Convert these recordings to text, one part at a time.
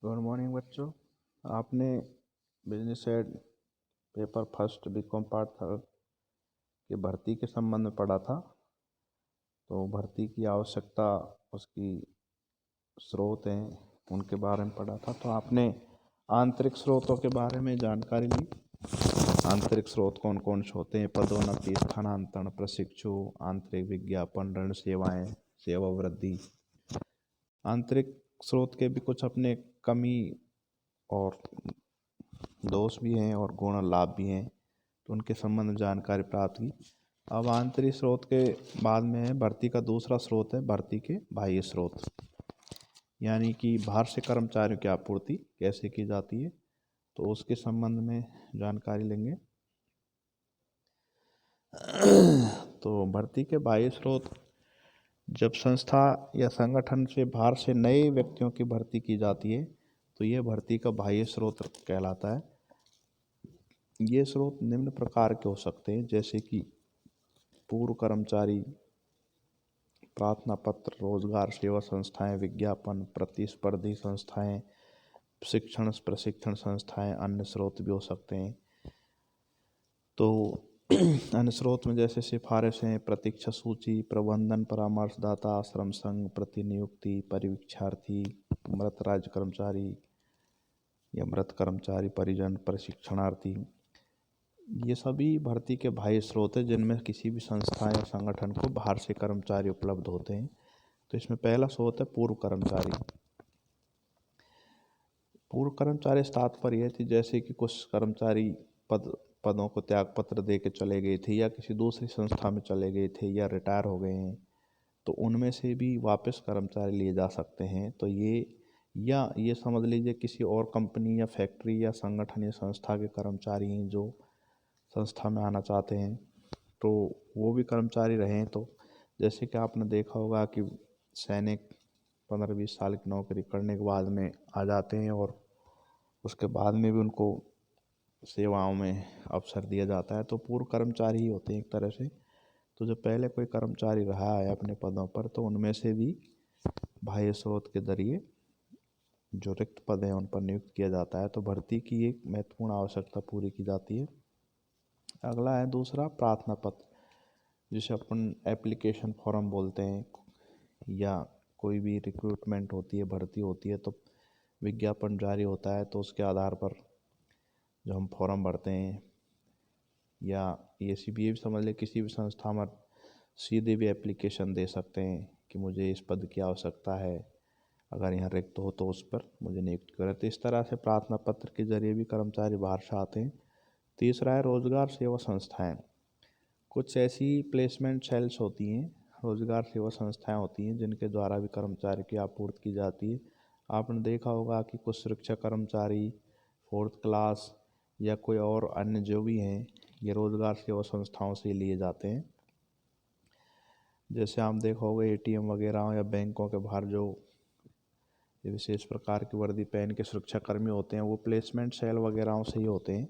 Good morning बच्चों। आपने business ad paper first BCom part third की भर्ती के संबंध में पढ़ा था। तो भर्ती की आवश्यकता, उसकी स्रोत हैं, उनके बारे में पढ़ा था। तो आपने आंतरिक स्रोतों के बारे में जानकारी ली। आंतरिक स्रोत कौन कौन से होते हैं? पदोन्नति, स्थानांतरण, प्रशिक्षु, आंतरिक विज्ञापन, ऋण सेवाएं, सेवा वृद्धि। आंतरिक स्रोत के भी कुछ अपने कमी और दोष भी हैं और गुण लाभ भी हैं, तो उनके संबंध में जानकारी प्राप्त की। अब आंतरिक स्रोत के बाद में है भर्ती का दूसरा स्रोत है भर्ती के बाह्य स्रोत, यानी कि बाहर से कर्मचारियों की आपूर्ति कैसे की जाती है, तो उसके संबंध में जानकारी लेंगे। तो भर्ती के बाह्य स्रोत, जब संस्था या संगठन से बाहर से नए व्यक्तियों की भर्ती की जाती है तो यह भर्ती का बाह्य स्रोत कहलाता है। ये स्रोत निम्न प्रकार के हो सकते हैं, जैसे कि पूर्व कर्मचारी, प्रार्थना पत्र, रोजगार सेवा संस्थाएं, विज्ञापन, प्रतिस्पर्धी संस्थाएं, शिक्षण प्रशिक्षण संस्थाएं। अन्य स्रोत भी हो सकते हैं। तो अन्य स्रोत में जैसे सिफारिशें, प्रतीक्षा सूची, प्रबंधन परामर्शदाता, आश्रम संघ, प्रतिनियुक्ति, परीक्षार्थी, मृत राज्य कर्मचारी या मृत कर्मचारी परिजन, प्रशिक्षणार्थी। ये सभी भर्ती के बाह्य स्रोत हैं जिनमें किसी भी संस्था या संगठन को बाहर से कर्मचारी उपलब्ध होते हैं। तो इसमें पहला स्रोत है पूर्व कर्मचारी। पूर्व कर्मचारी से तात्पर्य थी जैसे कि कुछ कर्मचारी पदों को त्याग पत्र दे के चले गए थे या किसी दूसरी संस्था में चले गए थे या रिटायर हो गए हैं, तो उनमें से भी वापस कर्मचारी लिए जा सकते हैं। तो ये समझ लीजिए किसी और कंपनी या फैक्ट्री या संगठन या संस्था के कर्मचारी हैं जो संस्था में आना चाहते हैं, तो वो भी कर्मचारी रहें। तो जैसे कि आपने देखा होगा कि सैनिक 15-20 साल की नौकरी करने के बाद में आ जाते हैं और उसके बाद में भी उनको सेवाओं में अवसर दिया जाता है, तो पूर्व कर्मचारी ही होते हैं एक तरह से। तो जो पहले कोई कर्मचारी रहा है अपने पदों पर, तो उनमें से भी बाह्य स्रोत के जरिए जो रिक्त पद हैं उन पर नियुक्त किया जाता है। तो भर्ती की एक महत्वपूर्ण आवश्यकता पूरी की जाती है। अगला है दूसरा प्रार्थना पत्र, जिसे अपन एप्लीकेशन फॉर्म बोलते हैं, या कोई भी रिक्रूटमेंट होती है, भर्ती होती है, तो विज्ञापन जारी होता है, तो उसके आधार पर जो हम फॉर्म भरते हैं, या ये भी समझ लें किसी भी संस्था में सीधे भी एप्लीकेशन दे सकते हैं कि मुझे इस पद की आवश्यकता है, अगर यहाँ रिक्त हो तो उस पर मुझे नियुक्त करें। तो इस तरह से प्रार्थना पत्र के जरिए भी कर्मचारी बाहर से आते हैं। तीसरा है रोजगार सेवा संस्थाएं। कुछ ऐसी प्लेसमेंट सेल्स होती हैं, रोजगार सेवा संस्थाएं होती हैं जिनके द्वारा भी कर्मचारी की आपूर्ति की जाती है। आपने देखा होगा कि कुछ सुरक्षा कर्मचारी, फोर्थ क्लास या कोई और अन्य जो भी हैं, ये रोजगार सेवा संस्थाओं से लिए जाते हैं। जैसे आप देखा होगा एटीएम वगैरह या बैंकों के बाहर जो विशेष प्रकार की वर्दी पहन के सुरक्षा कर्मी होते हैं, वो प्लेसमेंट सेल वगैरह से ही होते हैं।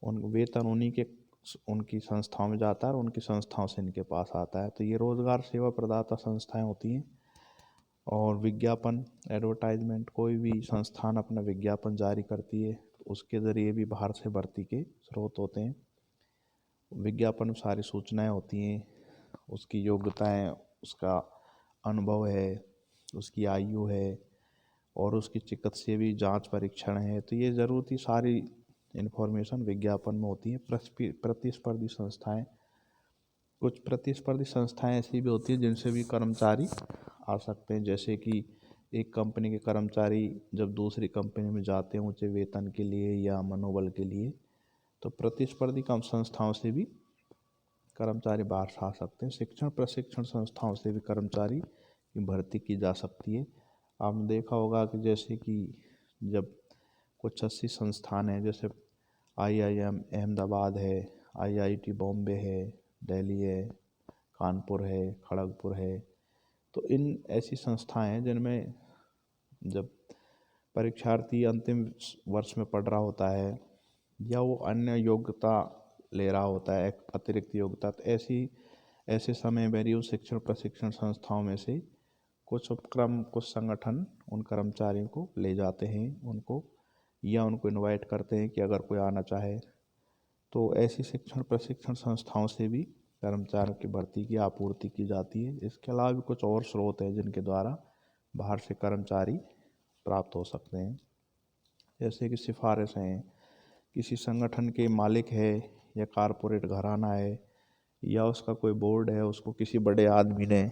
उन वेतन उनकी संस्थाओं में जाता है और उनकी संस्थाओं से इनके पास आता है। तो ये रोजगार सेवा प्रदाता संस्थाएं होती हैं। और विज्ञापन, एडवर्टाइजमेंट, कोई भी संस्थान अपना विज्ञापन जारी करती है, उसके ज़रिए भी बाहर से भर्ती के स्रोत होते हैं। विज्ञापन में सारी सूचनाएं होती हैं, उसकी योग्यताएं, उसका अनुभव है, उसकी आयु है और उसकी चिकित्सीय जांच परीक्षण है। तो ये ज़रूरत सारी इन्फॉर्मेशन विज्ञापन में होती है। प्रतिस्पर्धी संस्थाएं, कुछ प्रतिस्पर्धी संस्थाएं ऐसी भी होती हैं जिनसे भी कर्मचारी आ सकते हैं। जैसे कि एक कंपनी के कर्मचारी जब दूसरी कंपनी में जाते हैं ऊंचे वेतन के लिए या मनोबल के लिए, तो प्रतिस्पर्धी कम संस्थाओं से भी कर्मचारी बाहर से आ सकते हैं। शिक्षण प्रशिक्षण संस्थाओं से भी कर्मचारी की भर्ती की जा सकती है। आपने देखा होगा कि जैसे कि जब कुछ 80 संस्थान हैं, जैसे IIM अहमदाबाद है, IIT बॉम्बे है, दिल्ली है, कानपुर है, खड़गपुर है, तो इन ऐसी संस्थाएं हैं जिनमें जब परीक्षार्थी अंतिम वर्ष में पढ़ रहा होता है या वो अन्य योग्यता ले रहा होता है, अतिरिक्त योग्यता, तो ऐसे समय मेरी उस शिक्षण प्रशिक्षण संस्थाओं में से कुछ उपक्रम, कुछ संगठन उन कर्मचारियों को ले जाते हैं उनको, या उनको इनवाइट करते हैं कि अगर कोई आना चाहे। तो ऐसी शिक्षण प्रशिक्षण संस्थाओं से भी कर्मचारियों की भर्ती की आपूर्ति की जाती है। इसके अलावा भी कुछ और स्रोत हैं जिनके द्वारा बाहर से कर्मचारी प्राप्त हो सकते हैं, जैसे कि सिफारिश हैं, किसी संगठन के मालिक है या कारपोरेट घराना है या उसका कोई बोर्ड है, उसको किसी बड़े आदमी ने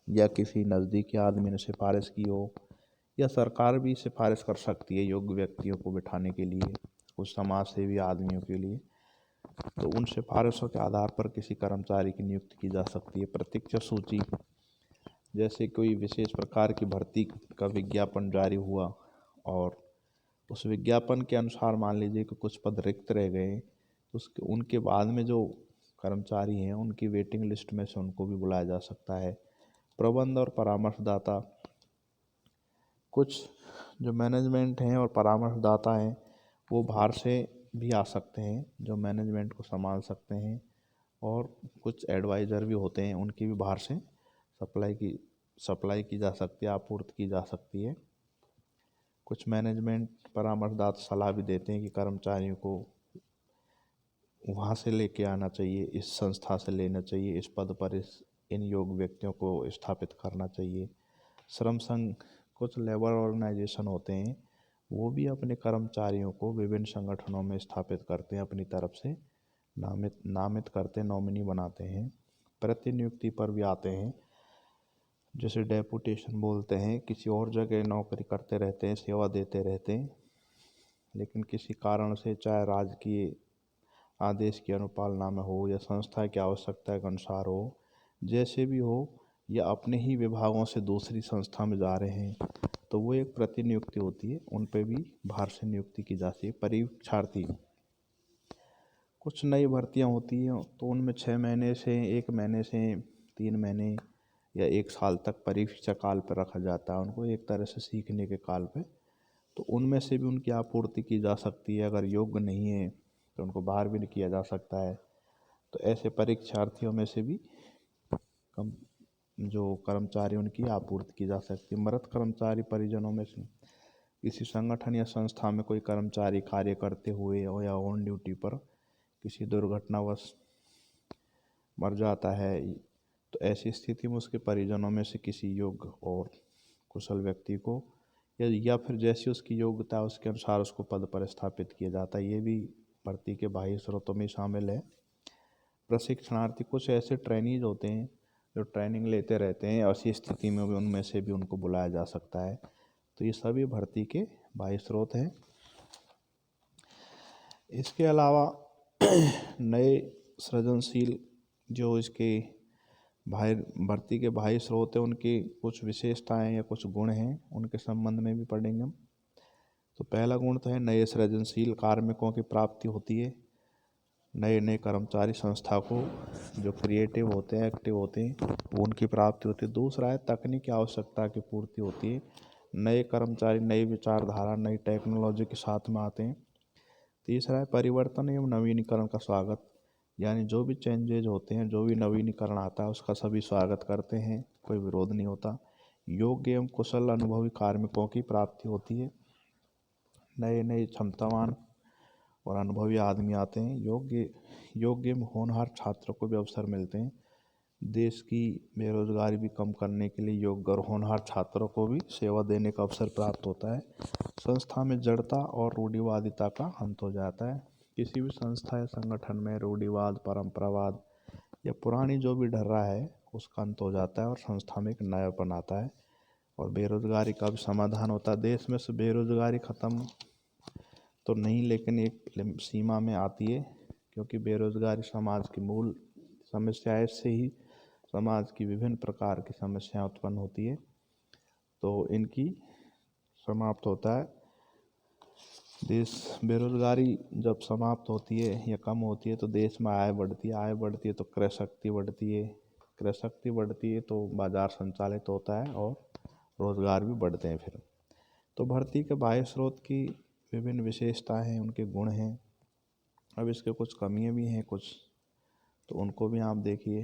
या किसी नज़दीकी आदमी ने सिफारिश की हो, या सरकार भी सिफारिश कर सकती है योग्य व्यक्तियों को बिठाने के लिए, कुछ समाज सेवी आदमियों के लिए। तो उन सिफारिशों के आधार पर किसी कर्मचारी की नियुक्ति की जा सकती है। प्रतीक्षा सूची, जैसे कोई विशेष प्रकार की भर्ती का विज्ञापन जारी हुआ और उस विज्ञापन के अनुसार मान लीजिए कि कुछ पद रिक्त रह गए, तो उसके उनके बाद में जो कर्मचारी हैं उनकी वेटिंग लिस्ट में से उनको भी बुलाया जा सकता है। प्रबंध और परामर्शदाता, कुछ जो मैनेजमेंट हैं और परामर्शदाता हैं वो बाहर से भी आ सकते हैं जो मैनेजमेंट को संभाल सकते हैं, और कुछ एडवाइज़र भी होते हैं, उनकी भी बाहर से सप्लाई की जा सकती है, आपूर्ति की जा सकती है। कुछ मैनेजमेंट परामर्शदाता सलाह भी देते हैं कि कर्मचारियों को वहाँ से लेके आना चाहिए, इस संस्था से लेना चाहिए, इस पद पर इन योग्य व्यक्तियों को स्थापित करना चाहिए। श्रम संघ, कुछ लेबर ऑर्गेनाइजेशन होते हैं वो भी अपने कर्मचारियों को विभिन्न संगठनों में स्थापित करते हैं, अपनी तरफ से नामित करते हैं, नॉमिनी बनाते हैं। प्रतिनियुक्ति पर भी आते हैं, जैसे डेपुटेशन बोलते हैं, किसी और जगह नौकरी करते रहते हैं, सेवा देते रहते हैं, लेकिन किसी कारण से चाहे राजकीय आदेश की अनुपालना में हो या संस्था की आवश्यकता के अनुसार हो, जैसे भी हो, या अपने ही विभागों से दूसरी संस्था में जा रहे हैं, तो वो एक प्रतिनियुक्ति होती है, उन पे भी बाहर से नियुक्ति की जाती है। परीक्षार्थी, कुछ नई भर्तियां होती हैं तो उनमें 6 महीने से 1 महीने से 3 महीने या 1 साल तक परीक्षा काल पर रखा जाता है उनको, एक तरह से सीखने के काल पे। तो उनमें से भी उनकी आपूर्ति की जा सकती है, अगर योग्य नहीं है तो उनको बाहर भी नहीं किया जा सकता है। तो ऐसे परीक्षार्थियों में से भी कम जो कर्मचारी उनकी आपूर्ति की जा सकती है। मृत कर्मचारी परिजनों में से किसी संगठन या संस्था में कोई कर्मचारी कार्य करते हुए या ऑन ड्यूटी पर किसी दुर्घटनावश मर जाता है, तो ऐसी स्थिति में उसके परिजनों में से किसी योग्य और कुशल व्यक्ति को या फिर जैसी उसकी योग्यता है उसके अनुसार उसको पद पर स्थापित किया जाता है। ये भी भर्ती के बाह्य स्रोतों में शामिल है। प्रशिक्षणार्थी, कुछ ऐसे ट्रेनीज होते हैं जो ट्रेनिंग लेते रहते हैं, ऐसी स्थिति में भी उनमें से भी उनको बुलाया जा सकता है। तो ये सभी भर्ती के बाह्य स्रोत हैं। इसके अलावा नए सृजनशील जो इसके भर्ती के बाह्य स्रोत हैं उनकी कुछ विशेषताएं या कुछ गुण हैं, उनके संबंध में भी पढ़ेंगे हम। तो पहला गुण तो है नए सृजनशील कार्मिकों की प्राप्ति होती है। नए नए कर्मचारी संस्था को जो क्रिएटिव होते हैं, एक्टिव होते हैं, वो उनकी प्राप्ति होती है। दूसरा है तकनीकी आवश्यकता की पूर्ति होती है। नए कर्मचारी नई विचारधारा, नई टेक्नोलॉजी के साथ में आते हैं। तीसरा है परिवर्तन एवं नवीनीकरण का स्वागत, यानी जो भी चेंजेज होते हैं, जो भी नवीनीकरण आता है उसका सभी स्वागत करते हैं, कोई विरोध नहीं होता। योग्य एवं कुशल अनुभवी कार्मिकों की प्राप्ति होती है। नए नए क्षमतावान और अनुभवी आदमी आते हैं। योग्य होनहार छात्रों को भी अवसर मिलते हैं। देश की बेरोजगारी भी कम करने के लिए योग्य और होनहार छात्रों को भी सेवा देने का अवसर प्राप्त होता है। संस्था में जड़ता और रूढ़िवादिता का अंत हो जाता है। किसी भी संस्था या संगठन में रूढ़िवाद, परंपरावाद या पुरानी जो भी ढर्रा है उसका अंत हो जाता है और संस्था में एक नयापन आता है और बेरोजगारी का भी समाधान होता है। देश में से बेरोजगारी ख़त्म तो नहीं, लेकिन एक सीमा में आती है, क्योंकि बेरोजगारी समाज की मूल समस्या है। इससे ही समाज की विभिन्न प्रकार की समस्याएं उत्पन्न होती है, तो इनकी समाप्त होता है। देश बेरोजगारी जब समाप्त होती है या कम होती है तो देश में आय बढ़ती है, आय बढ़ती है तो क्रय शक्ति बढ़ती है, क्रय शक्ति बढ़ती है तो बाजार संचालित होता है और रोजगार भी बढ़ते हैं फिर। तो भर्ती के बाह्य स्रोत की विभिन्न विशेषताएं हैं, उनके गुण हैं। अब इसके कुछ कमियां भी हैं कुछ, तो उनको भी आप देखिए।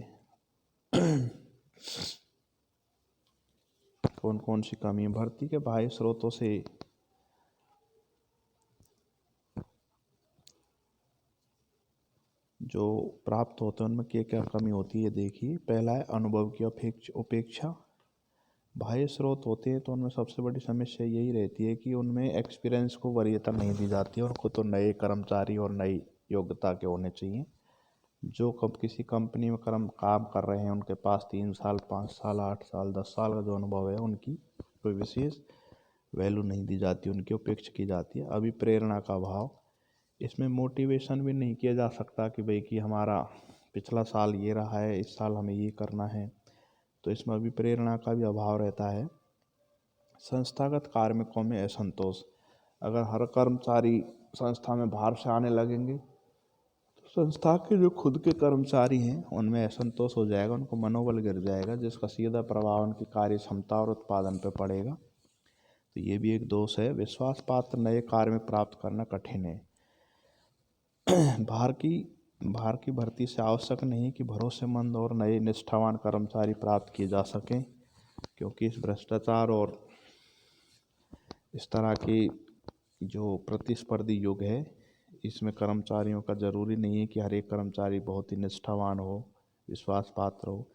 कौन कौन सी कमी है। भर्ती के बाह्य स्रोतों से जो प्राप्त होते हैं उनमें क्या क्या कमी होती है देखिए। पहला है अनुभव की उपेक्षा। बाह्य स्रोत होते हैं तो उनमें सबसे बड़ी समस्या यही रहती है कि उनमें एक्सपीरियंस को वरीयता नहीं दी जाती है। उनको तो नए कर्मचारी और नई योग्यता के होने चाहिए। जो कब किसी कंपनी में काम कर रहे हैं उनके पास 3 साल 5 साल 8 साल 10 साल का जो अनुभव है उनकी कोई विशेष वैल्यू नहीं दी जाती, उनकी उपेक्षा की जाती है। अभी प्रेरणा का अभाव, इसमें मोटिवेशन भी नहीं किया जा सकता कि भाई कि हमारा पिछला साल ये रहा है, इस साल हमें ये करना है, तो इसमें अभी प्रेरणा का भी अभाव रहता है। संस्थागत कार्मिकों में असंतोष, अगर हर कर्मचारी संस्था में बाहर से आने लगेंगे तो संस्था के जो खुद के कर्मचारी हैं उनमें असंतोष हो जाएगा, उनको मनोबल गिर जाएगा, जिसका सीधा प्रभाव उनकी कार्य क्षमता और उत्पादन पर पड़ेगा। तो ये भी एक दोष है। विश्वास पात्र नए कार्मिक प्राप्त करना कठिन है। बाहर की भर्ती से आवश्यक नहीं कि भरोसेमंद और नए निष्ठावान कर्मचारी प्राप्त किए जा सकें, क्योंकि इस भ्रष्टाचार और इस तरह की जो प्रतिस्पर्धी युग है इसमें कर्मचारियों का ज़रूरी नहीं है कि हर एक कर्मचारी बहुत ही निष्ठावान हो, विश्वास पात्र हो।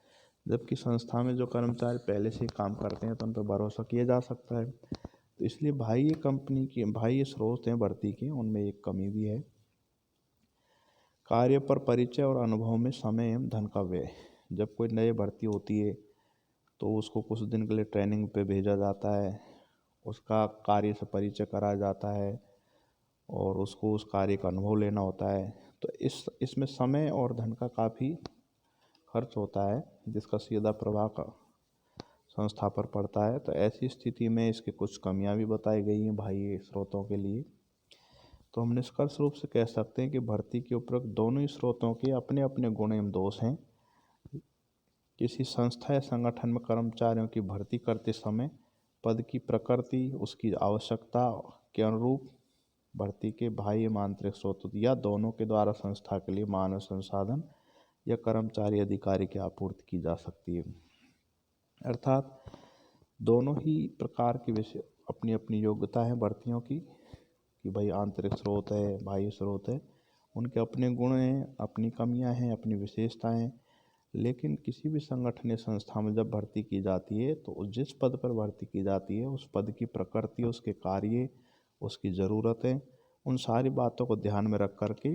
जबकि संस्था में जो कर्मचारी पहले से ही काम करते हैं तो उन पर भरोसा किया जा सकता है। तो इसलिए बाह्य स्रोत हैं भर्ती के, उनमें एक कमी भी है। कार्य पर परिचय और अनुभव में समय एवं धन का व्यय। जब कोई नई भर्ती होती है तो उसको कुछ दिन के लिए ट्रेनिंग पे भेजा जाता है, उसका कार्य से परिचय कराया जाता है और उसको उस कार्य का अनुभव लेना होता है। तो इसमें समय और धन का काफ़ी खर्च होता है, जिसका सीधा प्रभाव का संस्था पर पड़ता है। तो ऐसी स्थिति में इसकी कुछ कमियां भी बताई गई हैं बाह्य स्रोतों के लिए। तो हम निष्कर्ष रूप से कह सकते हैं कि भर्ती के उपरोक्त दोनों ही स्रोतों के अपने अपने गुण एवं दोष हैं। किसी संस्था या संगठन में कर्मचारियों की भर्ती करते समय पद की प्रकृति, उसकी आवश्यकता के अनुरूप भर्ती के बाह्य आंतरिक स्रोत या दोनों के द्वारा संस्था के लिए मानव संसाधन या कर्मचारी अधिकारी की आपूर्ति की जा सकती है। अर्थात दोनों ही प्रकार की विषय अपनी अपनी योग्यता है भर्तियों की, कि भाई आंतरिक स्रोत है, बाह्य स्रोत है, उनके अपने गुण हैं, अपनी कमियां हैं, अपनी विशेषताएं। लेकिन किसी भी संगठन या संस्था में जब भर्ती की जाती है तो जिस पद पर भर्ती की जाती है उस पद की प्रकृति, उसके कार्य, उसकी ज़रूरतें, उन सारी बातों को ध्यान में रख करके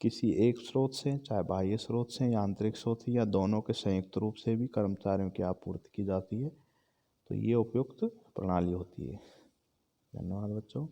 किसी एक स्रोत से, चाहे बाह्य स्रोत से या आंतरिक स्रोत से या दोनों के संयुक्त रूप से भी कर्मचारियों की आपूर्ति की जाती है। तो ये उपयुक्त प्रणाली होती है। धन्यवाद बच्चों।